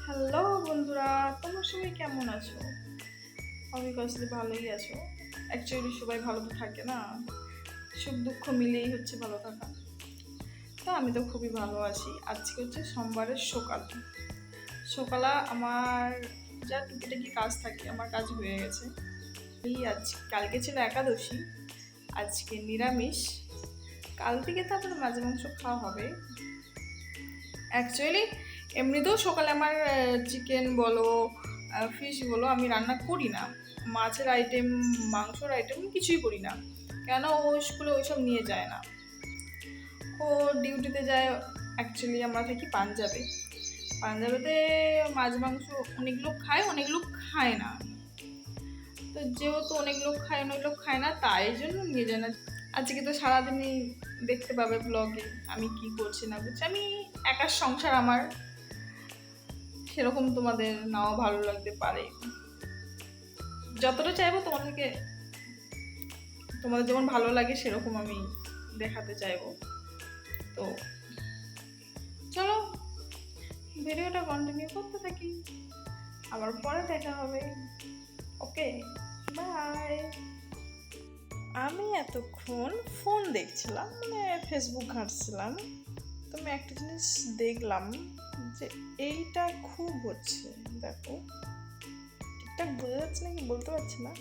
Hello বন্ধুরা, তোমরা সবাই কেমন আছো? অবভিয়াসলি ভালোই আছো। অ্যাকচুয়ালি সবাই ভালো তো থাকে না, সুখ দুঃখ মিলেই হচ্ছে ভালো থাকা। তো আমি তো খুবই ভালো আছি। আজকে হচ্ছে সোমবারের সকাল সকালা আমার যা টুকিটাকি কাজ থাকে আমার কাজ হয়ে গেছে। কালকে ছিল একাদশী, আজকে নিরামিষ। কাল থেকে তো আপনার মাঝে মাংস খাওয়া হবে। অ্যাকচুয়ালি এমনিতেও সকালে আমার চিকেন বলো ফিশ বলো আমি রান্না করি না। মাছের আইটেম মাংসর আইটেম কিছুই করি না, কেন ও স্কুলে ওইসব নিয়ে যায় না, ও ডিউটিতে যায়। অ্যাকচুয়ালি আমরা থাকি পাঞ্জাবে। পাঞ্জাবেতে মাছ মাংস অনেক লোক খায়, অনেক লোক খায় না। তো যেহেতু অনেক লোক খায় অনেক লোক খায় না, তাই জন্য নিয়ে যায় না। আজকে তো সারাদিনই দেখতে পাবে ব্লগে আমি কি করছি না করছি। আমি একার সংসার আমার, সেরকম তোমাদের নাও ভালো লাগতে পারে। যতটা চাইবো তোমাদের যেমন ভালো লাগে সেরকম আমি দেখাতে চাইবো। তো চলো ভিডিওটা কন্টিনিউ করতে থাকি, আবার পরে দেখা হবে। ওকে, বাই। আমি এতক্ষণ ফোন দেখছিলাম, মানে ফেসবুক ঘাঁটছিলাম। তো আমি একটা জিনিস দেখলাম যে এইটা খুব হচ্ছে, দেখো ঠিকঠাক বোঝা যাচ্ছে নাকি বলতে পারছি না।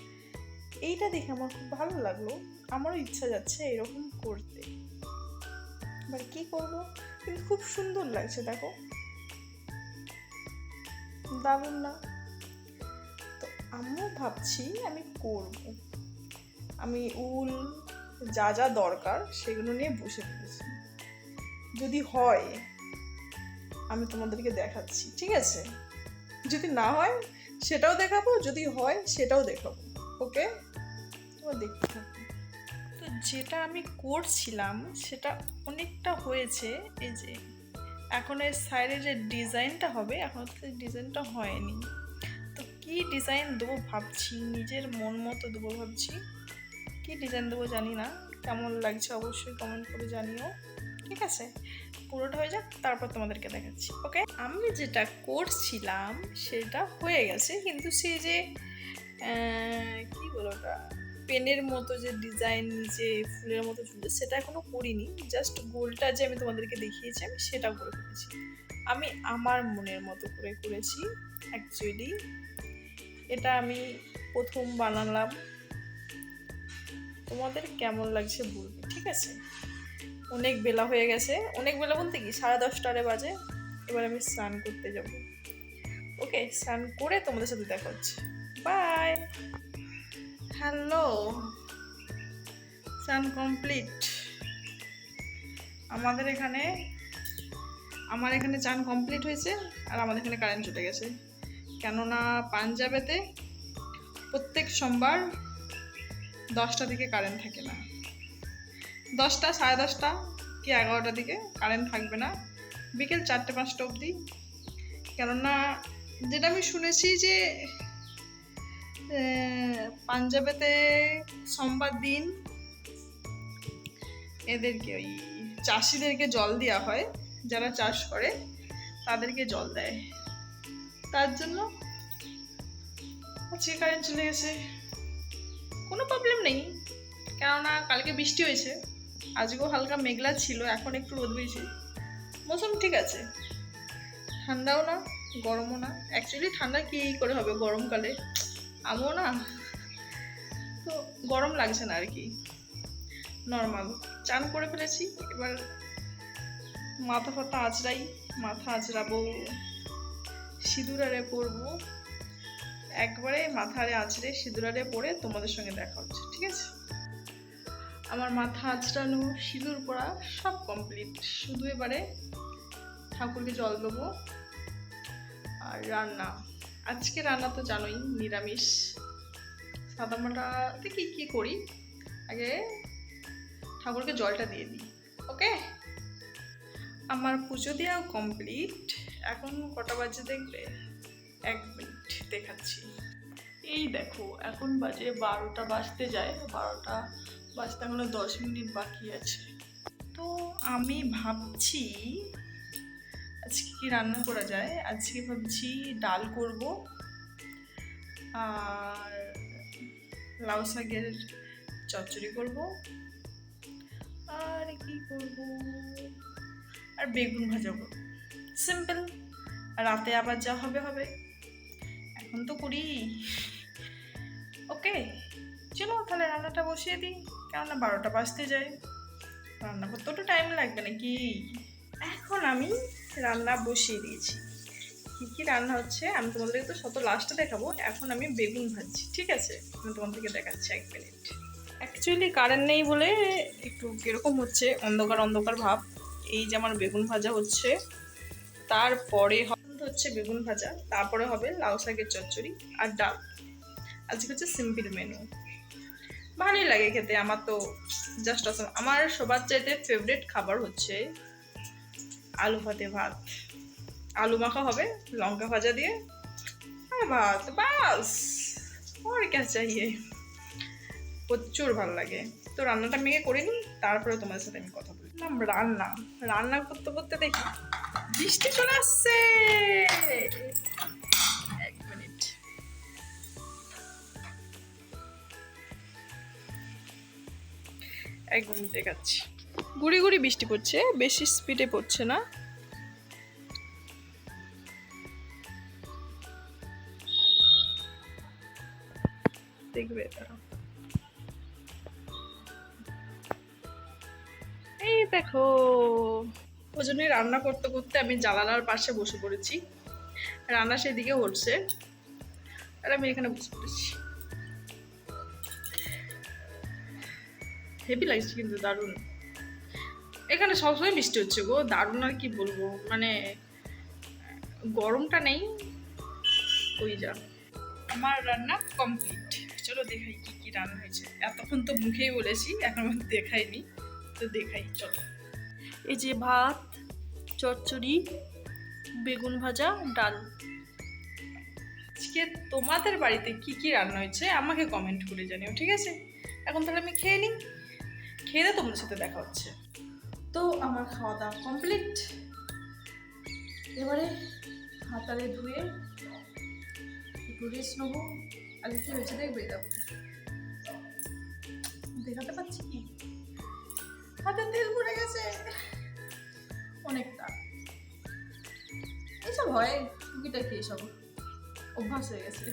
এইটা দেখে আমার খুব ভালো লাগলো, আমারও ইচ্ছা যাচ্ছে এরকম করতে। এবার কি করবো, কিন্তু খুব সুন্দর লাগছে, দেখো দারুণ না? তো আমিও ভাবছি আমি করব। আমি উল যা যা দরকার সেগুলো নিয়ে বসে পড়েছি। যদি হয় আমি তোমাদেরকে দেখাচ্ছি, ঠিক আছে? যদি না হয় সেটাও দেখাবো, যদি হয় সেটাও দেখাবো। ওকে, তোমরা দেখতে থাকো। তো যেটা আমি করছিলাম সেটা অনেকটা হয়েছে। এই যে এখন এর সাইডে যে ডিজাইনটা হবে, এখন তো ডিজাইনটা হয়নি। তো কি ডিজাইন দেবো ভাবছি, নিজের মন মতো দেবো ভাবছি। কি ডিজাইন দেবো জানি না, কেমন লাগছে অবশ্যই কমেন্ট করে জানিও। ঠিক আছে, পুরোটা হয়ে যাক তারপর তোমাদেরকে দেখাচ্ছি। ওকে, আমি যেটা করছিলাম সেটা হয়ে গেছে, কিন্তু সেই যে কি বলো ওটা, পেনের মতো যে ডিজাইন নিচে ফুলের মতো ঝুলছে সেটা এখনো করিনি। জাস্ট গোলটা যে আমি তোমাদেরকে দেখিয়েছি আমি সেটা করে ফেলেছি। আমি আমার মনের মতো করে করেছি। অ্যাকচুয়ালি এটা আমি প্রথম বানালাম, তোমাদের কেমন লাগছে বলবে, ঠিক আছে? অনেক বেলা হয়ে গেছে, অনেক বেলা বলতে কি 10:30 বাজে। এবার আমি স্নান করতে যাব। ওকে, স্নান করে তোমাদের সাথে দেখা হচ্ছে। বাই। হ্যালো, স্নান কমপ্লিট। আমাদের এখানে আমার এখানে চান কমপ্লিট হয়েছে, আর আমাদের এখানে কারেন্ট চলে গেছে। কেননা পাঞ্জাবেতে প্রত্যেক সোমবার 10টা থেকে কারেন্ট থাকে না। 10টা, 10:30 কি 11টার দিকে কারেন্ট থাকবে না, বিকেল 4টে-5টা অবধি। কেননা যেটা আমি শুনেছি যে পাঞ্জাবেতে সোমবার দিন এদেরকে ওই চাষিদেরকে জল দেওয়া হয়, যারা চাষ করে তাদেরকে জল দেয়। তার জন্য আজকে কারেন্ট চলে গেছে। কোনো প্রবলেম নেই, কেননা কালকে বৃষ্টি হয়েছে, আজকেও হালকা মেঘলা ছিল, এখন একটু রোদ বেশি। মৌসুম ঠিক আছে, ঠান্ডাও না গরমও না। অ্যাকচুয়ালি ঠান্ডা কি করে হবে গরমকালে, আমও না, তো গরম লাগছে না আর কি, নর্মাল। চান করে ফেলেছি, এবার মাথা ফাথা আঁচড়াই, মাথা আঁচড়াবো, সিঁদুর আরে পরবো। একবারে মাথারে আঁচড়ে সিঁদুর আরে পরে তোমাদের সঙ্গে দেখা হচ্ছে, ঠিক আছে? আমার মাথা আঁচড়ানো সিঁদুর পরা সব কমপ্লিট, শুধু এবারে ঠাকুরকে জল দেবো। আর রান্না, আজকে রান্না তো জানোই নিরামিষ। সাদামাটাতে কি কি করি, আগে ঠাকুরকে জলটা দিয়ে দিই। ওকে, আমার পুজো দেওয়া কমপ্লিট। এখন কটা বাজে দেখবে, 1 মিনিট দেখাচ্ছি। এই দেখো এখন বাজে 12টা বাজতে যায়, 12টা বাজতে এখনো 10 মিনিট বাকি আছে। তো আমি ভাবছি আজকে কি রান্না করা যায়? আজকে ভাবছি ডাল করব, আর লাউ শাকের চচ্চড়ি করব, আর কি করব, আর বেগুন ভাজা করব। সিম্পল। রাতে আবার যা হবে হবে, এখন তো করি। ওকে, চলো তাহলে রান্নাটা বসিয়ে দিই, কেননা 12টা বাজতে যায়। রান্না করতে তো টাইম লাগবে নাকি। এখন আমি রান্না বসিয়ে দিয়েছি। কি কি রান্না হচ্ছে আমি তোমাদেরকে তো শত লাস্টে দেখাবো। এখন আমি বেগুন ভাজছি, ঠিক আছে? আমি তোমাদেরকে দেখাচ্ছি 1 মিনিট। অ্যাকচুয়ালি কারেন্ট নেই বলে একটু কীরকম হচ্ছে, অন্ধকার অন্ধকার ভাব। এই যে আমার বেগুন ভাজা হচ্ছে, তারপরে হচ্ছে বেগুন ভাজা, তারপরে হবে লাউ শাকের চচ্চড়ি আর ডাল। আজকে হচ্ছে সিম্পল মেনু, ভালোই লাগে খেতে। আমার তো জাস্ট অসম। আমার সবার চাইতে ফেভারিট খাবার হচ্ছে আলু ভাতে ভাত। আলু মাখা হবে লঙ্কা ভাজা দিয়ে, আর ভাত, বাস। আর কে চাইয়ে, প্রচুর ভালো লাগে। তো রান্নাটা মেয়ে করে নিই, তারপরে তোমাদের সাথে আমি কথা বললাম। রান্না রান্না করতে করতে দেখি বৃষ্টি চলে আসছে। 1 মিনিট। দেখাচ্ছি। গুড়ি গুড়ি বৃষ্টি পড়ছে, বেশি স্পিডে পড়ছে না। দেখবে তারা, এই দেখো। ওই জন্যই রান্না করতে করতে আমি জানালার পাশে বসে পড়েছি। রান্না সেদিকে হচ্ছে আর আমি এখানে বসে পড়েছি। হেভি লাগছে কিন্তু, দারুণ। এখানে সবসময় বৃষ্টি হচ্ছে গো, দারুণ। আর কি বলবো, মানে গরমটা নেই। ওই যা, আমার রান্না কমপ্লিট। চলো দেখাই কি কি রান্না হয়েছে। এতক্ষণ তো মুখেই বলেছি, এখন আমি দেখাইনি, তো দেখাই চলো। এই যে ভাত, চচ্চড়ি, বেগুন ভাজা, ডাল। আজকে তোমাদের বাড়িতে কি কি রান্না হয়েছে আমাকে কমেন্ট করে জানিও, ঠিক আছে? এখন তাহলে আমি খেয়ে নিই, খেয়ে তোমাদের সাথে দেখা হচ্ছে। তো আমার খাওয়া দাওয়া কমপ্লিট। এবারে হাতালে ধুয়ে একটু রেস্ট নেবো। আজকে কি হয়েছে দেখবে, দেখো। দেখাতে পাচ্ছি কি, হাতে তেল পড়ে গেছে অনেকটা। এইসব হয়, টুকিটাকি এসব অভ্যাস হয়ে গেছে।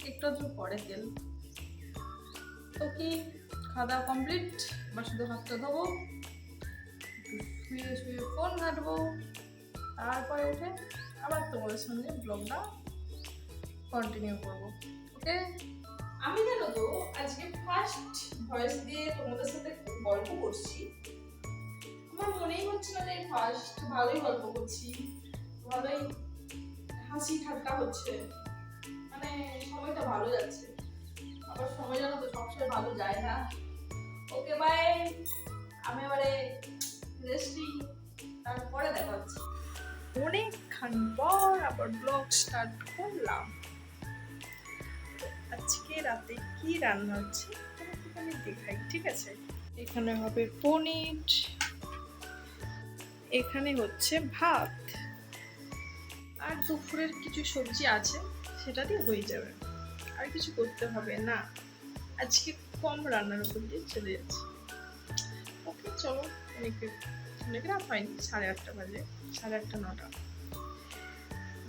একটু একটু পরে তেল। তো কি, খাওয়া দাওয়া কমপ্লিট। এবার শুধু হাতটা ধোবো, শুয়ে শুয়ে ফোন ঘাঁটবো, তারপরে উঠে আবার তোমাদের সঙ্গে ব্লগটা কন্টিনিউ করবো। ওকে, আমি জানো তো আজকে ফার্স্ট ভয়েস দিয়ে তোমাদের সাথে গল্প করছি। আমার মনেই হচ্ছে না যে ফার্স্ট। ভালোই গল্প করছি, ভালোই হাসি ঠাট্টা হচ্ছে, মানে সময়টা ভালো যাচ্ছে। আবার সময় জানো তো সবসময় ভালো যায় না। ওকে বাই, আমি এবারে রেস্টিং, তারপরে দেখা হচ্ছে। অনেকক্ষণ পর আবার ব্লগ স্টার্ট করলাম। আজকে রাতে কি রান্না হচ্ছে তোমাকে আমি দেখাই, ঠিক আছে? এখানে হবে পনির, এখানে হচ্ছে ভাত, আর দুপুরের কিছু সবজি আছে, সেটা দিয়ে হয়ে যাবে। আর কিছু করতে হবে না। আজকে কম রান্নার উপর দিয়ে চলে যাচ্ছে। ওকে চলো, অনেক রাত হয়নি, 8:30 বাজে, 8:30 9টা।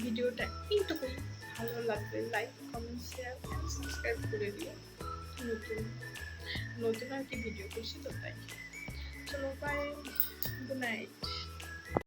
ভিডিওটা এইটুকুই। ভালো লাগলে like, comment, share and subscribe করে দিও। নতুন আর কি ভিডিও করছি তো তাই। চলো বাই, গুড নাইট।